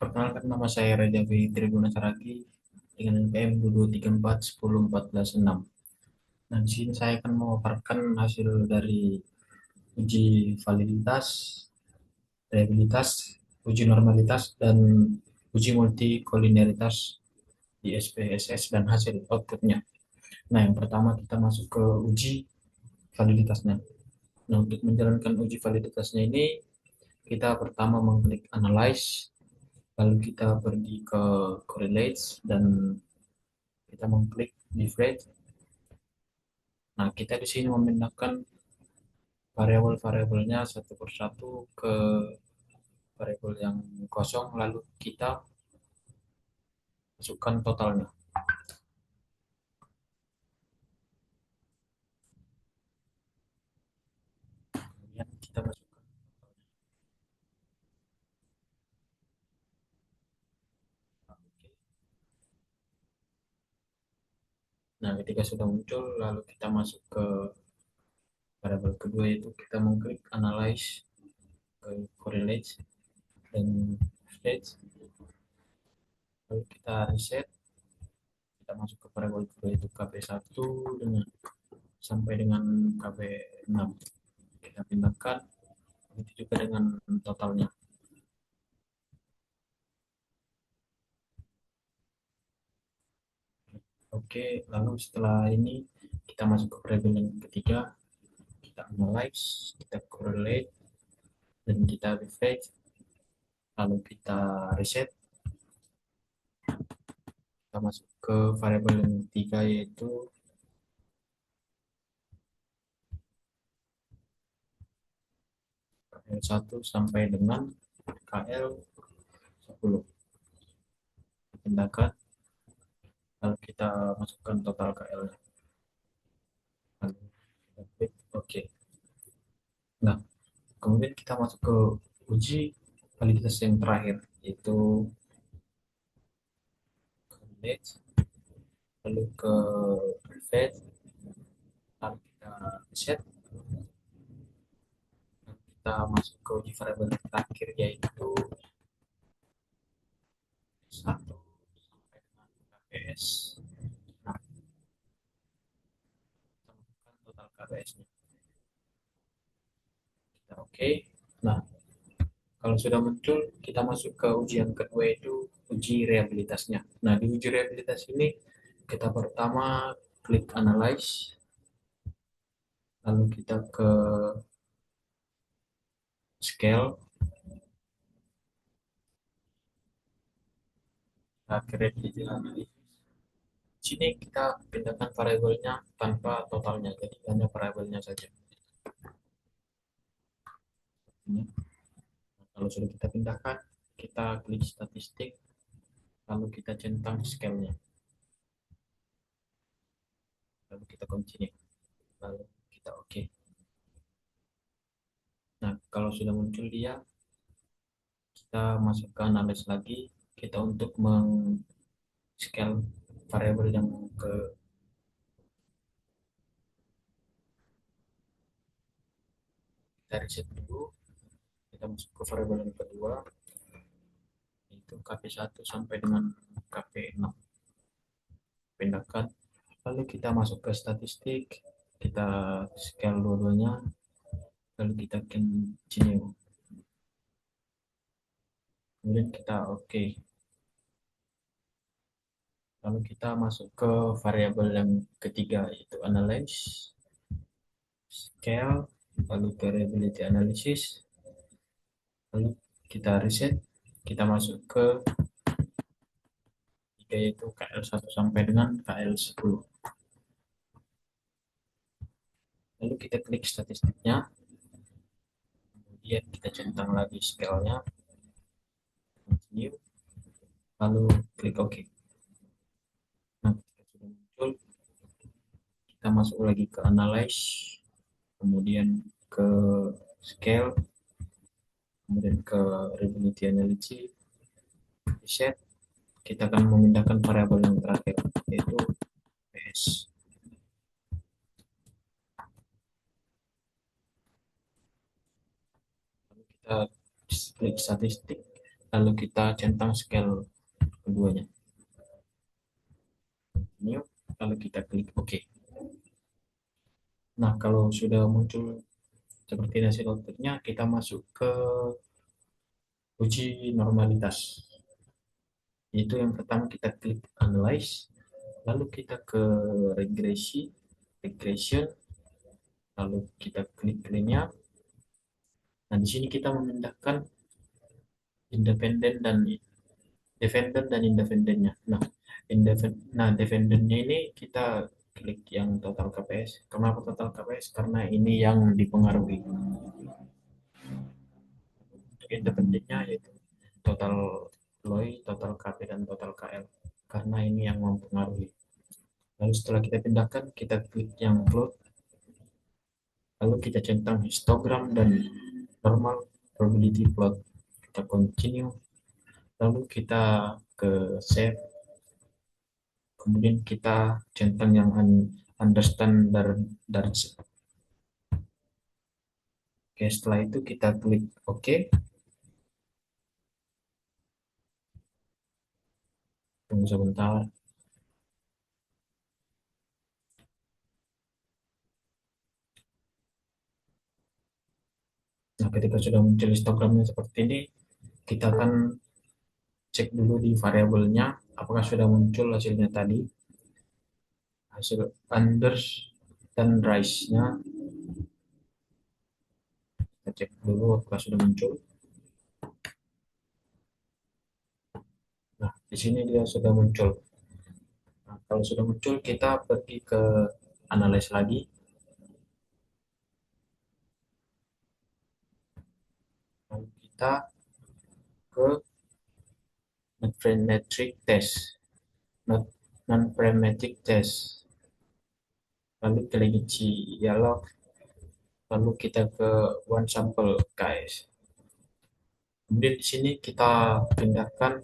Perkenalkan, nama saya Raja V. Tribuna Saragi dengan NPM 2234 10 14 6. Nah, di sini saya akan memaparkan hasil dari uji validitas, reliabilitas, uji normalitas, dan uji multikolinialitas di SPSS dan hasil outputnya. Nah, yang pertama kita masuk ke uji validitasnya. Nah, untuk menjalankan uji validitasnya ini, kita pertama mengklik analyze, lalu kita pergi ke correlates, dan kita mengklik divide. Nah, kita di sini memindahkan variabel-variabelnya satu persatu ke variabel yang kosong, lalu kita masukkan totalnya. Kemudian kita masukkan. Oke. Nah, ketika sudah muncul, lalu kita masuk ke variabel kedua, yaitu kita mengklik analyze, ke correlate, dan state, lalu kita reset, kita masuk ke variabel kedua, yaitu KB1 dengan sampai dengan KB6. Kita pindahkan, begitu juga dengan totalnya. Oke, lalu setelah ini kita masuk ke variabel yang ketiga, kita analyze, kita correlate, dan kita reflect, lalu kita reset, kita masuk ke variabel yang ketiga, yaitu KL1 sampai dengan KL10. Pindahkan, lalu kita masukkan total KL-nya. Lalu kita klik OK. Nah, kemudian kita masuk ke uji validitas yang terakhir, yaitu correlate, lalu ke reflect, lalu kita reset, kita masuk ke uji variabel terakhir, yaitu 1 sampai dengan KPS. Nah, kita masukkan total KPS-nya. Kita oke. Nah, kalau sudah muncul, kita masuk ke ujian kedua, itu uji reliabilitasnya. Nah, di uji reliabilitas ini, kita pertama klik analyze, lalu kita ke scale, kita ke reliability analysis. Di sini kita pindahkan variabelnya tanpa totalnya, jadi hanya variabelnya saja. Nah, kalau sudah kita pindahkan, kita klik statistik, lalu kita centang scale-nya, lalu kita continue, lalu kita oke. Nah, kalau sudah muncul dia, kita masuk ke analis lagi, kita untuk meng-scale variabel yang ke kita reset dulu, kita masuk ke variabel yang kedua, itu KP1 sampai dengan KP6. Pindahkan, lalu kita masuk ke statistik, kita scale dua-duanya, lalu kita continue, kemudian kita oke. Lalu kita masuk ke variabel yang ketiga, yaitu analyze, scale, lalu ke reliability analysis, lalu kita reset, kita masuk ke tiga, yaitu KL1 sampai dengan KL10. Lalu kita klik statistiknya, kemudian kita centang lagi scale-nya, continue, lalu klik OK. Nah, ketika sudah muncul, kita masuk lagi ke analyze, kemudian ke scale, kemudian ke reliability analysis, reset, kita akan memindahkan variabel yang terakhir, yaitu PS. Lalu kita klik statistik, lalu kita centang scale keduanya. New, lalu kita klik OK. Nah, kalau sudah muncul seperti hasil outputnya, kita masuk ke uji normalitas. Itu yang pertama kita klik analyze, lalu kita ke regresi, regression, lalu kita klik linear. Nah, di sini kita memindahkan independen dan defendant dan independennya. Nah, defendernya ini kita klik yang total KPS. Kenapa total KPS? Karena ini yang dipengaruhi. Untuk independennya yaitu total LOI, total KP, dan total KL. Karena ini yang mempengaruhi. Lalu setelah kita pindahkan, kita klik yang plot. Lalu kita centang histogram dan normal probability plot. Kita continue. Lalu kita ke save. Kemudian kita centang yang understand dari. Oke, setelah itu kita klik OK. Tunggu sebentar. Nah, ketika sudah muncul histogramnya seperti ini, kita akan cek dulu di variabelnya apakah sudah muncul hasilnya tadi. Hasil unders dan rise-nya kita cek dulu apakah sudah muncul. Nah, di sini dia sudah muncul. Nah, kalau sudah muncul, kita pergi ke analyze lagi. Lalu kita ke non-parametric test. Non-parametric test. Lalu klik dialog. Lalu kita ke one sample, guys. Kemudian di sini kita pindahkan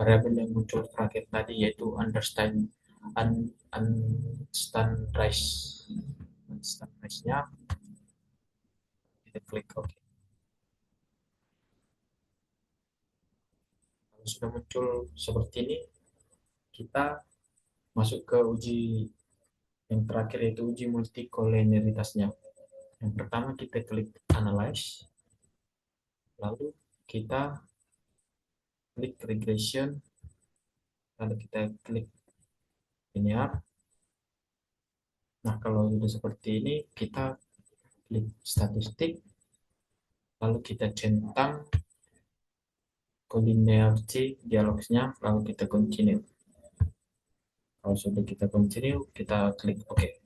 variabel yang muncul terakhir tadi yaitu understand unstandardized. Unstandardized-nya kita klik OK. Kalau sudah muncul seperti ini, kita masuk ke uji yang terakhir yaitu uji multikolinialitasnya. Yang pertama kita klik analyze, lalu kita klik regression, lalu kita klik linear. Nah, kalau sudah seperti ini, kita klik statistik, lalu kita centang collinearity dialognya, lalu kita continue. Kalau sudah kita continue, kita klik OK.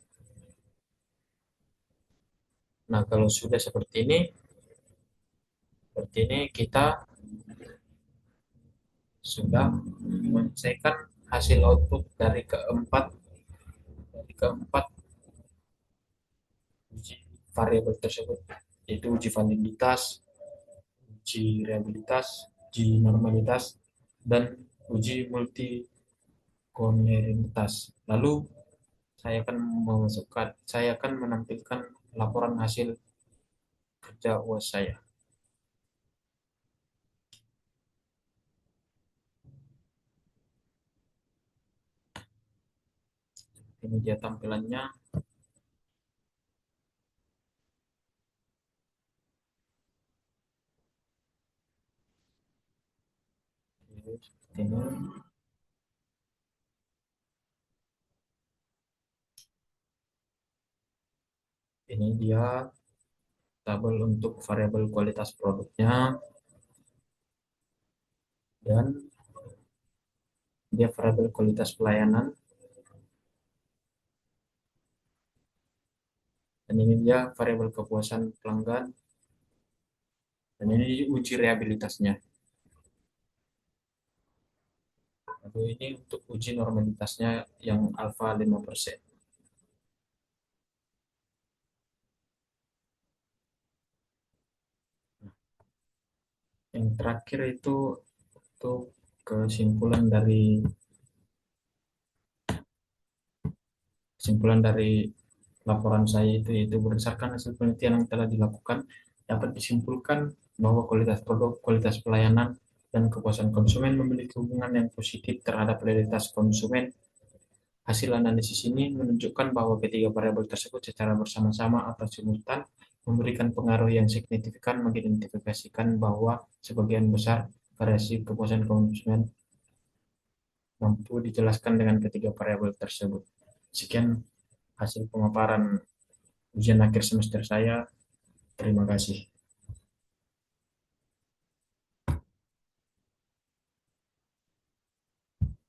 Nah, kalau sudah seperti ini kita sudah menyelesaikan hasil output dari keempat uji variabel tersebut, yaitu uji validitas, uji realitas, uji normalitas, dan uji multikolinialitas. Lalu saya akan menampilkan laporan hasil kerja UAS saya. Ini dia tampilannya. Ini ini dia tabel untuk variabel kualitas produknya, dan dia variabel kualitas pelayanan, dan ini dia variabel kepuasan pelanggan, dan ini uji reliabilitasnya. Lalu ini untuk uji normalitasnya yang alfa 5%. Yang terakhir itu untuk kesimpulan dari laporan saya itu, yaitu berdasarkan hasil penelitian yang telah dilakukan, dapat disimpulkan bahwa kualitas produk, kualitas pelayanan, dan kepuasan konsumen memiliki hubungan yang positif terhadap loyalitas konsumen. Hasil analisis ini menunjukkan bahwa ketiga variabel tersebut secara bersama-sama atau simultan memberikan pengaruh yang signifikan mengidentifikasikan bahwa sebagian besar variasi kepuasan konsumen mampu dijelaskan dengan ketiga variabel tersebut. Sekian hasil pemaparan ujian akhir semester saya. Terima kasih.